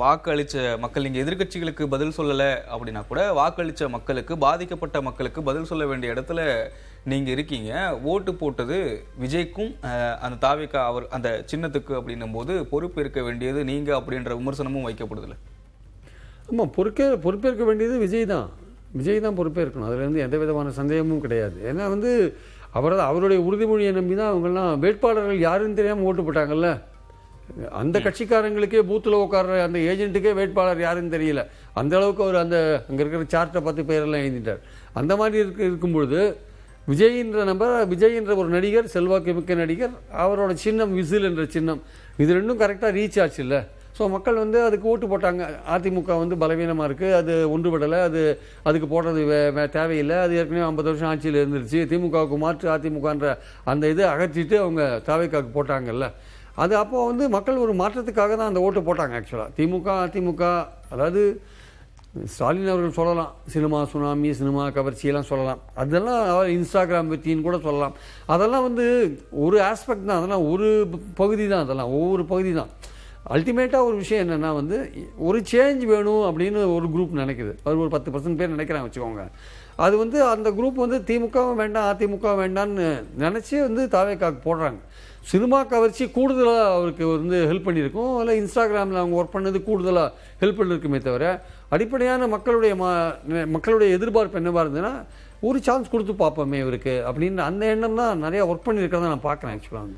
வாக்களிச்ச மக்கள், நீங்க எதிர்க்கட்சிகளுக்கு பதில் சொல்லல அப்படின்னா கூட வாக்களிச்ச மக்களுக்கு, பாதிக்கப்பட்ட மக்களுக்கு பதில் சொல்ல வேண்டிய இடத்துல நீங்க இருக்கீங்க. ஓட்டு போட்டது விஜய்க்கும் அந்த தாவேகா அவர் அந்த சின்னத்துக்கு அப்படின்னும் போது பொறுப்பு இருக்க வேண்டியது நீங்க அப்படின்ற விமர்சனமும் வைக்கப்படுதுல. ஆமாம், பொறுப்பேற்க வேண்டியது விஜய் தான் பொறுப்பேற்கணும். அதுலேருந்து எந்த விதமான சந்தேகமும் கிடையாது. ஏன்னா அவருடைய உறுதிமொழியை நம்பி தான் அவங்கெல்லாம் வேட்பாளர்கள் யாருன்னு தெரியாமல் ஓட்டு போட்டாங்கல்ல. அந்த கட்சிக்காரங்களுக்கே பூத்தில் உட்கார்ற அந்த ஏஜென்ட்டுக்கே வேட்பாளர் யாருன்னு தெரியல. அந்த அளவுக்கு அவர் அங்கே இருக்கிற சார்ட்டை பார்த்து பேரெல்லாம் எழுதிட்டார். அந்த மாதிரி இருக்கும்பொழுது விஜய் என்ற ஒரு நடிகர், செல்வாக்கு மிக்க நடிகர், அவரோட சின்னம் விசில் என்ற சின்னம், இது ரெண்டும் கரெக்டாக ரீச் ஆச்சு இல்லை. ஸோ மக்கள் அதுக்கு ஓட்டு போட்டாங்க. அதிமுக பலவீனமாக இருக்குது, அது ஒன்றுபடலை, அதுக்கு போடுறது தேவையில்லை, அது ஏற்கனவே 50 வருஷம் ஆட்சியில் இருந்துருச்சு, திமுகவுக்கு மாற்று அதிமுகன்ற அந்த இதை அகற்றிட்டு அவங்க தாவேக்காவுக்கு போட்டாங்கல்ல. அது அப்போ மக்கள் ஒரு மாற்றத்துக்காக தான் அந்த ஓட்டு போட்டாங்க. ஆக்சுவலாக அதிமுக அதாவது ஸ்டாலின் அவர்கள் சொல்லலாம், சினிமா சுனாமி, சினிமா கவர்ச்சியெல்லாம் சொல்லலாம், அதெல்லாம் இன்ஸ்டாகிராம் வெற்றின்னு கூட சொல்லலாம். அதெல்லாம் ஒரு ஆஸ்பெக்ட் தான், அதெல்லாம் ஒரு பகுதி தான், அதெல்லாம் ஒவ்வொரு பகுதி தான். அல்டிமேட்டாக ஒரு விஷயம் என்னென்னா ஒரு சேஞ்ச் வேணும் அப்படின்னு ஒரு குரூப் நினைக்குது. அது ஒரு 10% பேர் நினைக்கிறாங்க வச்சுக்கோங்க. அது அந்த குரூப் திமுகவும் வேண்டாம் அதிமுகவும் வேண்டான்னு நினச்சி தாவேக்காவுக்கு போடுறாங்க. சினிமா கவர்ச்சி கூடுதலாக அவருக்கு ஹெல்ப் பண்ணியிருக்கும், இல்லை இன்ஸ்டாகிராமில் அவங்க ஒர்க் பண்ணது கூடுதலாக ஹெல்ப் பண்ணியிருக்குமே தவிர அடிப்படையான மக்களுடைய எதிர்பார்ப்பு என்னவாக இருந்ததுன்னா ஒரு சான்ஸ் கொடுத்து பார்ப்போமே இவருக்கு அப்படின்னு அந்த எண்ணம் தான் நிறையா ஒர்க் பண்ணியிருக்கிறத நான் பார்க்குறேன் ஆக்சுவலாக.